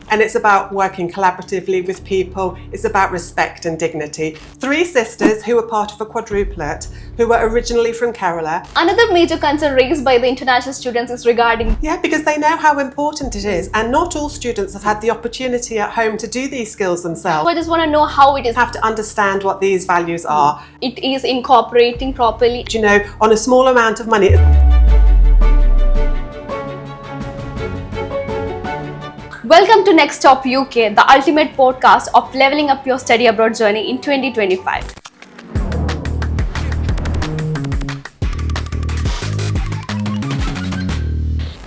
and it's about working collaboratively with people. It's about respect and dignity. Three sisters who were part of a quadruplet who were originally from Kerala. Another major concern raised by the international students is regarding... Yeah, because they know how important it is, and not all students have had the opportunity at home to do these skills themselves. So I just want to know how it is. Have to understand what these values are. It is incorporating properly. You know, on a small amount of money. Welcome to Next Stop UK, the ultimate podcast of leveling up your study abroad journey in 2025.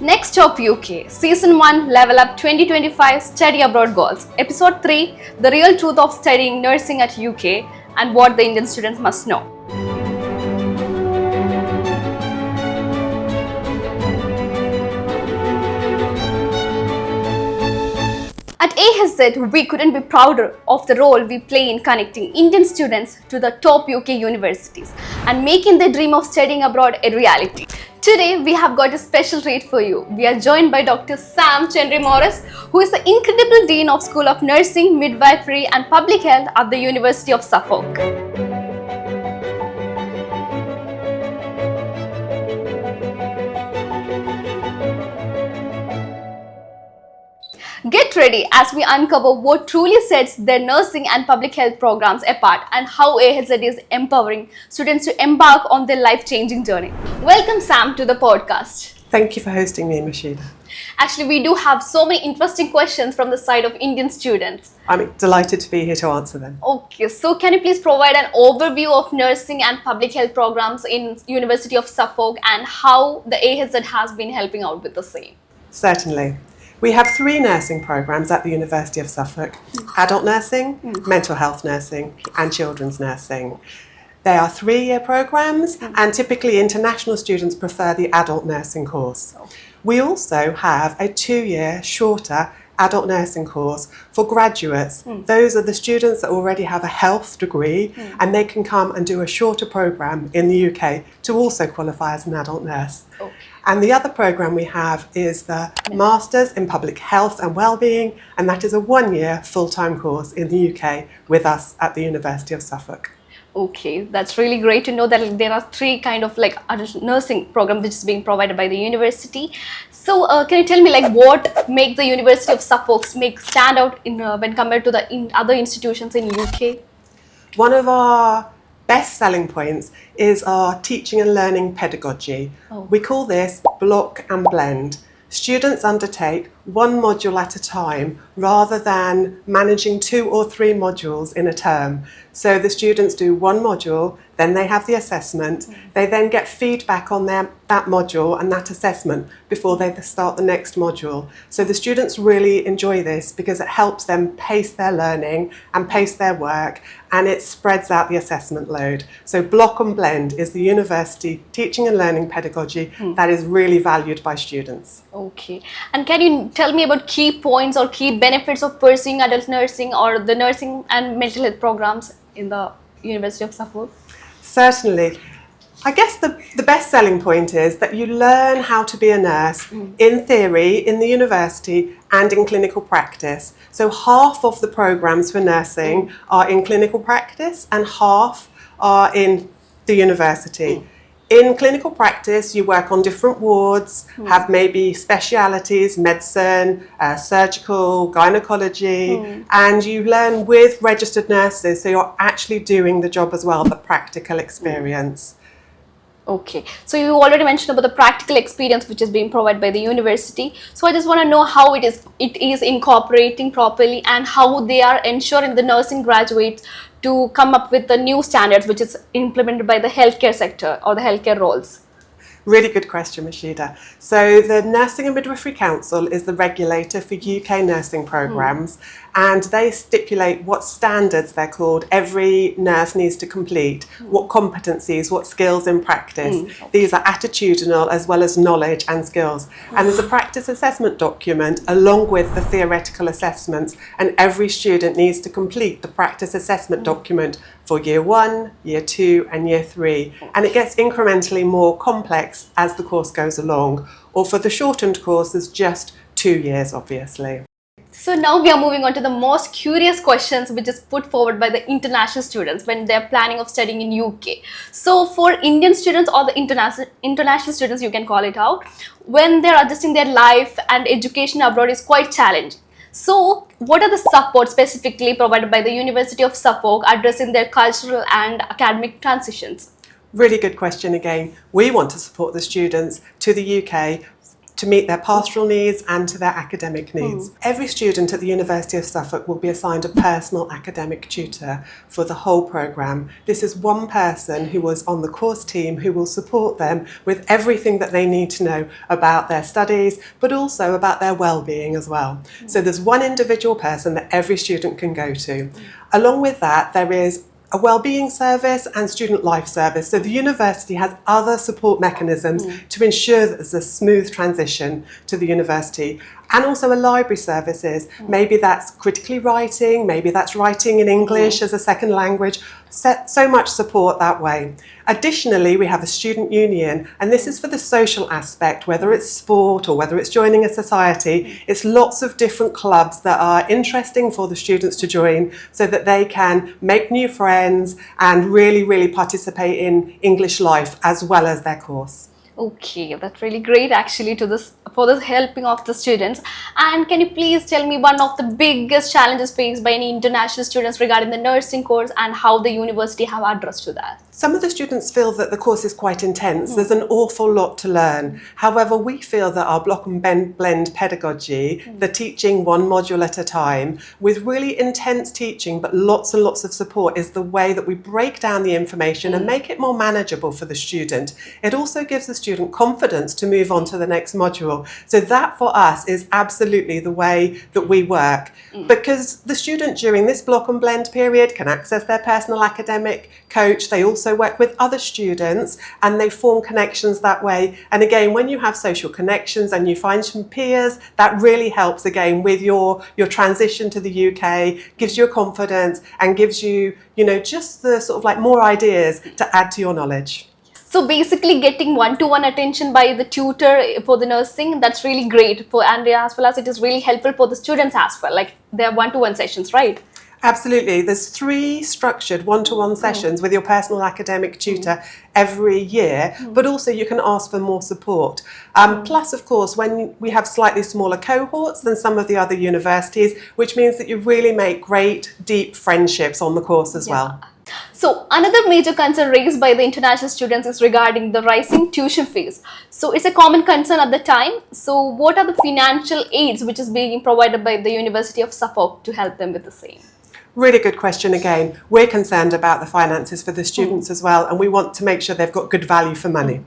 Next Stop UK, Season 1, Level Up 2025 Study Abroad Goals. Episode 3, The Real Truth of Studying Nursing at UK and What the Indian Students Must Know. At AHZ, we couldn't be prouder of the role we play in connecting Indian students to the top UK universities and making their dream of studying abroad a reality. Today, we have got a special treat for you. We are joined by Dr. Sam Chenry Morris, who is the incredible Dean of School of Nursing, Midwifery and Public Health at the University of Suffolk. Get ready as we uncover what truly sets their nursing and public health programs apart and how AHZ is empowering students to embark on their life-changing journey. Welcome, Sam, to the podcast. Thank you for hosting me, Mashida. Actually, we do have so many interesting questions from the side of Indian students. I'm delighted to be here to answer them. Okay, so can you please provide an overview of nursing and public health programs in University of Suffolk and how the AHZ has been helping out with the same? Certainly. We have 3 nursing programs at the University of Suffolk: adult nursing, mental health nursing, and children's nursing. They are 3-year programs, and typically international students prefer the adult nursing course. We also have a 2-year shorter adult nursing course for graduates. Those are the students that already have a health degree, and they can come and do a shorter program in the UK to also qualify as an adult nurse. And the other program we have is the Masters in Public Health and Wellbeing, and that is a 1-year full-time course in the UK with us at the University of Suffolk. Okay, that's really great to know that there are 3 kind of like adult nursing programs which is being provided by the university. So can you tell me like what makes the University of Suffolk stand out when compared to the other institutions in UK? One of our best selling points is our teaching and learning pedagogy. We call this block and blend. Students undertake 1 module at a time rather than managing 2 or 3 modules in a term. So the students do 1 module, then they have the assessment, they then get feedback on that module and that assessment before they start the next module. So the students really enjoy this because it helps them pace their learning and pace their work, and it spreads out the assessment load. So block and blend is the university teaching and learning pedagogy that is really valued by students. Okay, and can you tell me about key points or key benefits of pursuing adult nursing or the nursing and mental health programs in the University of Suffolk? Certainly. I guess the best selling point is that you learn how to be a nurse in theory, in the university, and in clinical practice. So half of the programs for nursing are in clinical practice and half are in the university. In clinical practice, you work on different wards, have maybe specialities, medicine, surgical, gynecology, and you learn with registered nurses, so you're actually doing the job as well, the practical experience. Okay, so you already mentioned about the practical experience which is being provided by the university. So I just want to know how it is incorporating properly and how they are ensuring the nursing graduates to come up with the new standards which is implemented by the healthcare sector or the healthcare roles. Really good question, Mashida. So the Nursing and Midwifery Council is the regulator for UK nursing programmes, and they stipulate what standards, they're called, every nurse needs to complete, what competencies, what skills in practice. These are attitudinal as well as knowledge and skills. And there's a practice assessment document along with the theoretical assessments, and every student needs to complete the practice assessment document for year 1, year 2 and year 3. And it gets incrementally more complex as the course goes along, or for the shortened course, there's just 2 years, obviously. So now we are moving on to the most curious questions which is put forward by the international students when they're planning of studying in UK. So for Indian students or the international students, you can call it out, when they're adjusting their life and education abroad is quite challenging. So what are the support specifically provided by the University of Suffolk addressing their cultural and academic transitions? Really good question again. We want to support the students to the UK to meet their pastoral needs and to their academic needs. Every student at the University of Suffolk will be assigned a personal academic tutor for the whole programme. This is one person who was on the course team who will support them with everything that they need to know about their studies, but also about their well-being as well. So there's one individual person that every student can go to. Along with that, there is a wellbeing service and student life service. So the university has other support mechanisms to ensure that there's a smooth transition to the university. And also a library services. Maybe that's critically writing, maybe that's writing in English as a second language. So much support that way. Additionally, we have a student union, and this is for the social aspect, whether it's sport or whether it's joining a society. It's lots of different clubs that are interesting for the students to join so that they can make new friends and really participate in English life as well as their course. Okay, that's really great actually for this helping of the students. And can you please tell me one of the biggest challenges faced by any international students regarding the nursing course and how the university have addressed to that? Some of the students feel that the course is quite intense. There's an awful lot to learn. However, we feel that our block and blend pedagogy, the teaching one module at a time, with really intense teaching but lots and lots of support, is the way that we break down the information and make it more manageable for the student. It also gives the student confidence to move on to the next module. So that for us is absolutely the way that we work, because the student during this block and blend period can access their personal academic coach. They also work with other students and they form connections that way. And again, when you have social connections and you find some peers, that really helps again with your transition to the UK, gives you a confidence and gives you, just the sort of like more ideas to add to your knowledge. So basically getting one-to-one attention by the tutor for the nursing, that's really great for Andrea, as well as it is really helpful for the students as well, like their one-to-one sessions, right? Absolutely. There's 3 structured one-to-one sessions with your personal academic tutor every year, but also you can ask for more support. Plus, of course, when we have slightly smaller cohorts than some of the other universities, which means that you really make great, deep friendships on the course as well. So another major concern raised by the international students is regarding the rising tuition fees. So it's a common concern at the time. So what are the financial aids which is being provided by the University of Suffolk to help them with the same? Really good question again. We're concerned about the finances for the students as well, and we want to make sure they've got good value for money.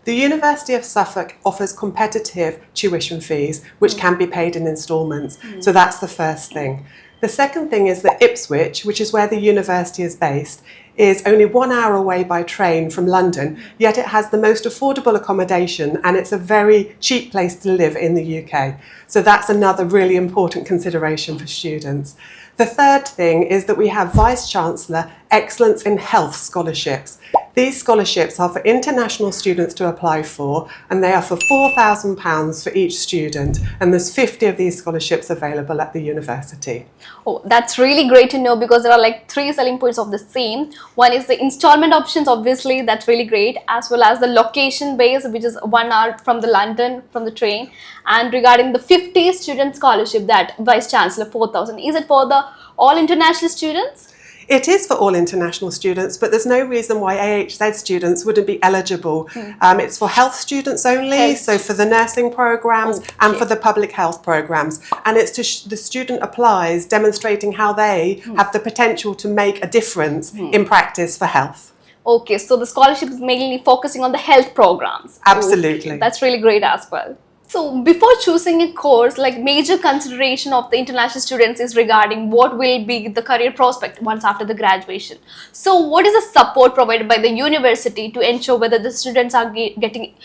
The University of Suffolk offers competitive tuition fees, which can be paid in instalments. So that's the first thing. The second thing is that Ipswich, which is where the university is based, is only 1 hour away by train from London, yet it has the most affordable accommodation and it's a very cheap place to live in the UK. So that's another really important consideration for students. The third thing is that we have Vice-Chancellor Excellence in Health scholarships. These scholarships are for international students to apply for, and they are for £4,000 for each student, and there's 50 of these scholarships available at the university. Oh, that's really great to know, because there are like 3 selling points of the same. One is the installment options, obviously, that's really great, as well as the location base, which is 1 hour from the London, from the train. And regarding the 50 student scholarship, that Vice Chancellor 4,000, is it for the all international students? It is for all international students, but there's no reason why AHZ students wouldn't be eligible. It's for health students only, so for the nursing programmes and for the public health programmes. And it's to the student applies demonstrating how they have the potential to make a difference in practice for health. Okay, so the scholarship is mainly focusing on the health programs. Absolutely. Okay, that's really great as well. So before choosing a course, like major consideration of the international students is regarding what will be the career prospect once after the graduation. So what is the support provided by the university to ensure whether the students are getting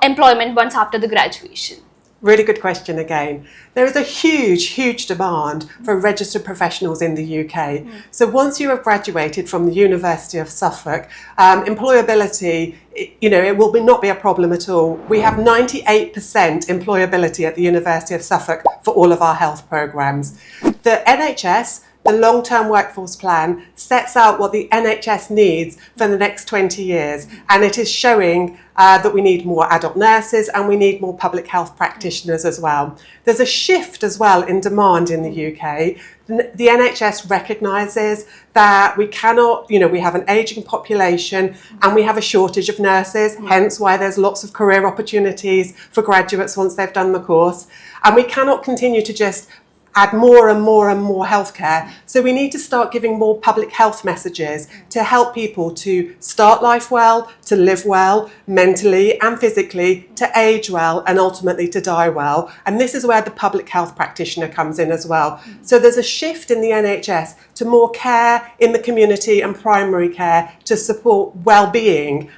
employment once after the graduation? Really good question again. There is a huge demand for registered professionals in the UK. So once you have graduated from the University of Suffolk, employability, it will not be a problem at all. We have 98% employability at the University of Suffolk for all of our health programmes. The NHS, the long-term workforce plan, sets out what the NHS needs for the next 20 years, and it is showing that we need more adult nurses and we need more public health practitioners as well. There's a shift as well in demand in the UK. The NHS recognises that we cannot, we have an ageing population and we have a shortage of nurses, hence why there's lots of career opportunities for graduates once they've done the course. And we cannot continue to just add more and more healthcare. So we need to start giving more public health messages to help people to start life well, to live well, mentally and physically, to age well, and ultimately to die well. And this is where the public health practitioner comes in as well. So there's a shift in the NHS to more care in the community and primary care to support well-being.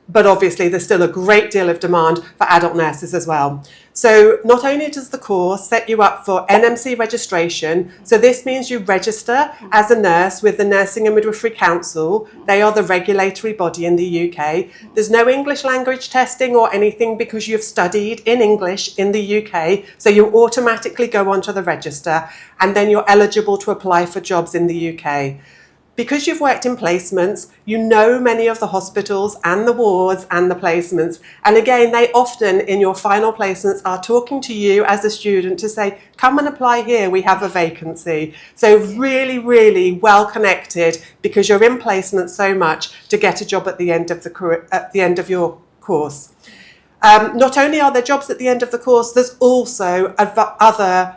But obviously there's still a great deal of demand for adult nurses as well. So not only does the course set you up for NMC registration, so this means you register as a nurse with the Nursing and Midwifery Council. They are the regulatory body in the UK. There's no English language testing or anything because you've studied in English in the UK. So you automatically go onto the register and then you're eligible to apply for jobs in the UK. Because you've worked in placements, you know many of the hospitals and the wards and the placements. And again, they often, in your final placements, are talking to you as a student to say, come and apply here, we have a vacancy. So really well connected because you're in placement so much to get a job at the end of your course. Not only are there jobs at the end of the course, there's also other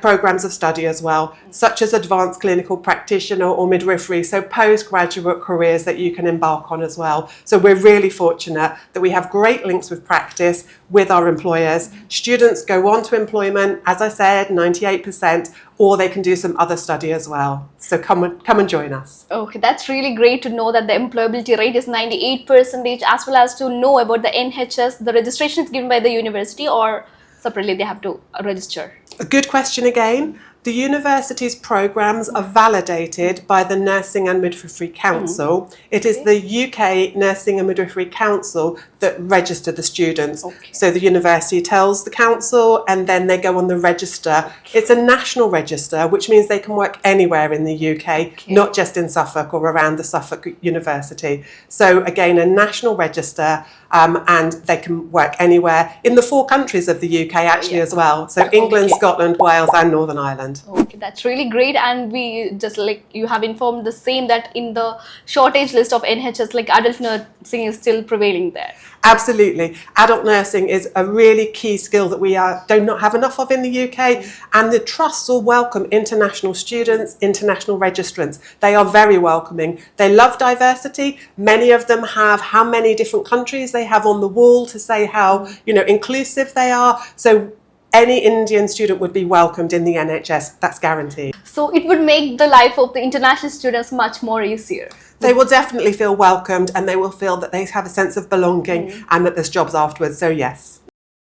programs of study as well, such as advanced clinical practitioner or midwifery, so postgraduate careers that you can embark on as well. So we're really fortunate that we have great links with practice with our employers. Students go on to employment, as I said, 98%, or they can do some other study as well. So come and join us. Okay, that's really great to know that the employability rate is 98%, as well as to know about the NHS, the registration is given by the university or separately they have to register. A good question again. The university's programmes are validated by the Nursing and Midwifery Council. It is the UK Nursing and Midwifery Council that register the students. So the university tells the council and then they go on the register. It's a national register, which means they can work anywhere in the UK, not just in Suffolk or around the Suffolk University. So again, a national register, and they can work anywhere in the 4 countries of the UK actually as well. So England, Scotland, Wales and Northern Ireland. Okay, that's really great. And we just you have informed the same that in the shortage list of NHS, adult nursing is still prevailing there. Absolutely. Adult nursing is a really key skill that we do not have enough of in the UK, and the trusts will welcome international students, international registrants. They are very welcoming. They love diversity. Many of them have how many different countries they have on the wall to say how inclusive they are. So any Indian student would be welcomed in the NHS, that's guaranteed. So it would make the life of the international students much more easier. They will definitely feel welcomed and they will feel that they have a sense of belonging and that there's jobs afterwards, so yes.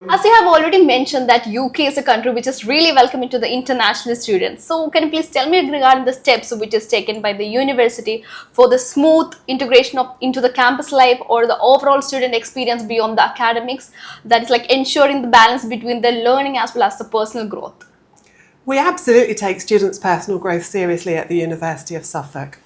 As you have already mentioned that UK is a country which is really welcoming to the international students. So can you please tell me regarding the steps which is taken by the university for the smooth integration into the campus life or the overall student experience beyond the academics, that is ensuring the balance between the learning as well as the personal growth? We absolutely take students' personal growth seriously at the University of Suffolk.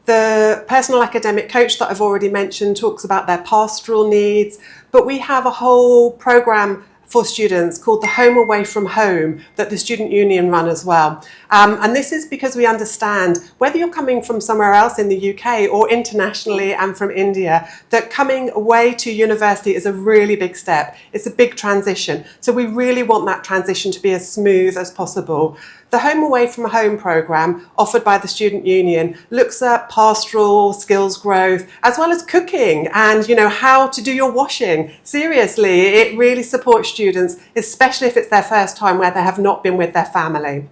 The personal academic coach that I've already mentioned talks about their pastoral needs, but we have a whole programme for students called the Home Away from Home that the Student Union run as well. And this is because we understand, whether you're coming from somewhere else in the UK or internationally and from India, that coming away to university is a really big step. It's a big transition. So we really want that transition to be as smooth as possible. The Home Away from Home programme offered by the Student Union looks at pastoral skills growth as well as cooking and how to do your washing. Seriously, it really supports students, especially if it's their first time where they have not been with their family.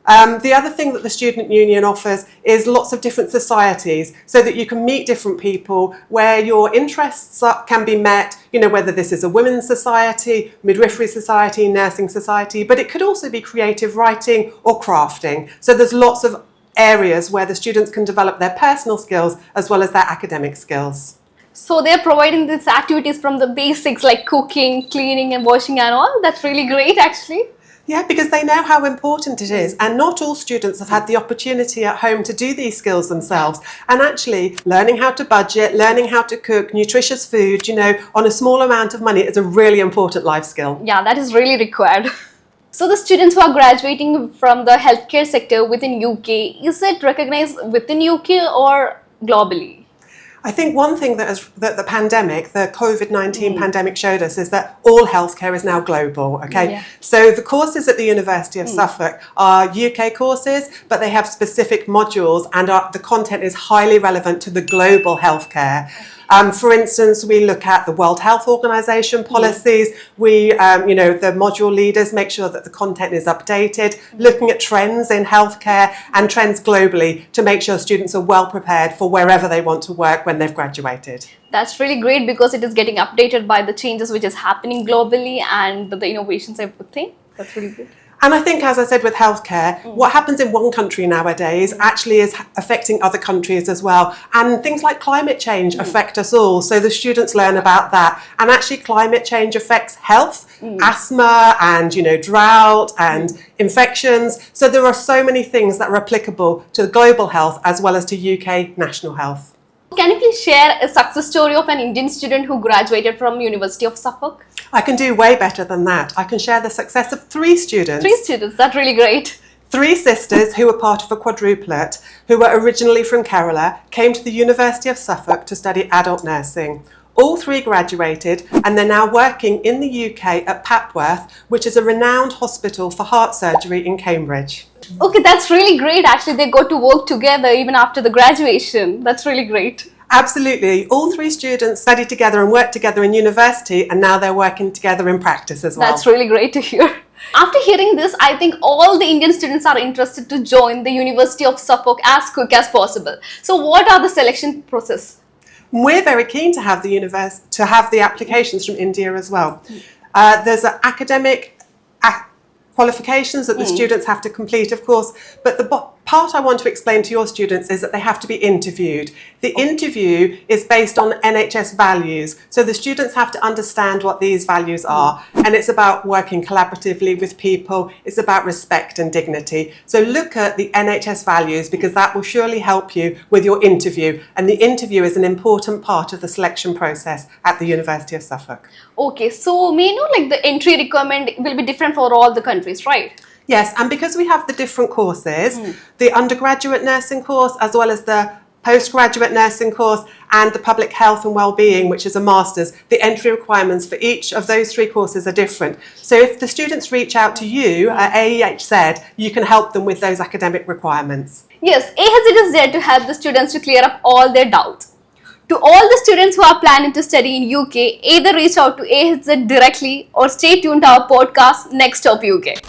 The other thing that the Student Union offers is lots of different societies so that you can meet different people where your interests can be met, whether this is a women's society, midwifery society, nursing society, but it could also be creative writing or crafting. So there's lots of areas where the students can develop their personal skills as well as their academic skills. So they're providing these activities from the basics like cooking, cleaning and washing and all. That's really great actually. Yeah, because they know how important it is, and not all students have had the opportunity at home to do these skills themselves. And actually, learning how to budget, learning how to cook nutritious food, on a small amount of money is a really important life skill. Yeah, that is really required. So the students who are graduating from the healthcare sector within UK, is it recognized within UK or globally? I think one thing that the pandemic, the COVID-19 pandemic showed us is that all healthcare is now global, okay? Yeah. So the courses at the University of Suffolk are UK courses, but they have specific modules and the content is highly relevant to the global healthcare. For instance, we look at the World Health Organization policies. We, the module leaders make sure that the content is updated, looking at trends in healthcare and trends globally to make sure students are well prepared for wherever they want to work when they've graduated. That's really great because it is getting updated by the changes which is happening globally and the innovations, everything. That's really good. And I think, as I said, with healthcare, what happens in one country nowadays actually is affecting other countries as well. And things like climate change affect us all. So the students learn about that. And actually climate change affects health, asthma and, drought and infections. So there are so many things that are applicable to global health as well as to UK national health. Can you please share a success story of an Indian student who graduated from University of Suffolk? I can do way better than that. I can share the success of 3 students. 3 students, that's really great. 3 sisters who were part of a quadruplet, who were originally from Kerala, came to the University of Suffolk to study adult nursing. All 3 graduated and they're now working in the UK at Papworth, which is a renowned hospital for heart surgery in Cambridge. Okay, that's really great. Actually, they got to work together even after the graduation. That's really great. Absolutely. All 3 students studied together and worked together in university, and now they're working together in practice as well. That's really great to hear. After hearing this, I think all the Indian students are interested to join the University of Suffolk as quick as possible. So what are the selection process? We're very keen to have the applications from India as well. There's an academic qualifications that the students have to complete, of course, but the part I want to explain to your students is that they have to be interviewed. The interview is based on NHS values, so the students have to understand what these values are, and it's about working collaboratively with people, it's about respect and dignity. So look at the NHS values because that will surely help you with your interview, and the interview is an important part of the selection process at the University of Suffolk. Okay, so may I know the entry requirement will be different for all the countries, right? Yes, and because we have the different courses, the undergraduate nursing course as well as the postgraduate nursing course and the public health and wellbeing, which is a master's, the entry requirements for each of those 3 courses are different. So if the students reach out to you at AEHZ, you can help them with those academic requirements. Yes, AHZ is there to help the students to clear up all their doubts. To all the students who are planning to study in UK, either reach out to AHZ directly or stay tuned to our podcast Next Stop UK.